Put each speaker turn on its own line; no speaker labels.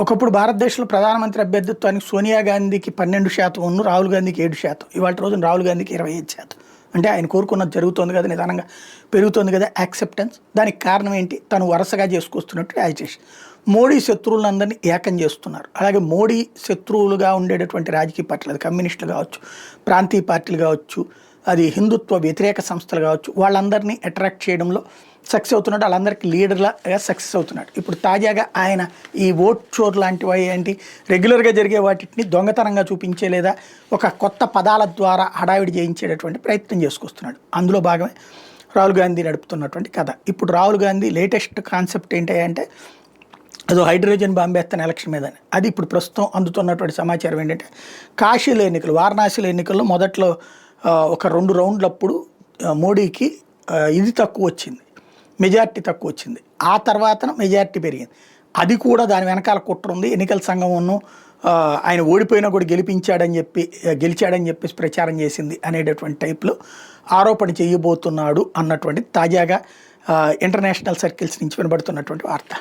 ఒకప్పుడు భారతదేశంలో ప్రధానమంత్రి అభ్యర్థిత్వానికి సోనియా గాంధీకి 12%, రాహుల్ గాంధీకి 7%. ఇవాళ రోజున రాహుల్ గాంధీకి 25%. అంటే ఆయన కోరుకున్నది జరుగుతుంది కదా, నిదానంగా పెరుగుతుంది కదా యాక్సెప్టెన్స్. దానికి కారణం ఏంటి? తను వరుసగా చేసుకొస్తున్నట్టు యాజిటేషన్. మోడీ శత్రువులందరినీ ఏకం చేస్తున్నారు. అలాగే మోడీ శత్రువులుగా ఉండేటటువంటి రాజకీయ పార్టీలు, అది కమ్యూనిస్టులు కావచ్చు, ప్రాంతీయ పార్టీలు కావచ్చు, అది హిందుత్వ వ్యతిరేక సంస్థలు కావచ్చు, వాళ్ళందరినీ అట్రాక్ట్ చేయడంలో సక్సెస్ అవుతున్నాడు. వాళ్ళందరికీ లీడర్లాగా సక్సెస్ అవుతున్నాడు. ఇప్పుడు తాజాగా ఆయన ఈ ఓట్ చోర్ లాంటివి ఏంటి, రెగ్యులర్గా జరిగే వాటిని దొంగతనంగా చూపించే లేదా ఒక కొత్త పదాల ద్వారా హడావిడి చేయించేటటువంటి ప్రయత్నం చేసుకొస్తున్నాడు. అందులో భాగమే రాహుల్ గాంధీ నడుపుతున్నటువంటి కథ. ఇప్పుడు రాహుల్ గాంధీ లేటెస్ట్ కాన్సెప్ట్ ఏంటంటే అదో హైడ్రోజన్ బాంబేస్తాను ఎలక్షన్ మీద. అది ఇప్పుడు ప్రస్తుతం అందుతున్నటువంటి సమాచారం ఏంటంటే కాశీలో ఎన్నికలు, వారణాసిలో ఎన్నికల్లో మొదట్లో ఒక 2 రౌండ్లప్పుడు మోడీకి ఇది తక్కువ వచ్చింది, మెజార్టీ తక్కువ వచ్చింది. ఆ తర్వాత మెజార్టీ పెరిగింది. అది కూడా దాని వెనకాల కుట్ర ఉంది. ఎన్నికల సంఘమును ఆయన ఓడిపోయినా కూడా గెలిచాడని చెప్పేసి ప్రచారం చేసింది అనేటటువంటి టైప్లో ఆరోపణ చేయబోతున్నాడు అన్నటువంటి తాజాగా ఇంటర్నేషనల్ సర్కిల్స్ నుంచి వినబడుతున్నటువంటి వార్త.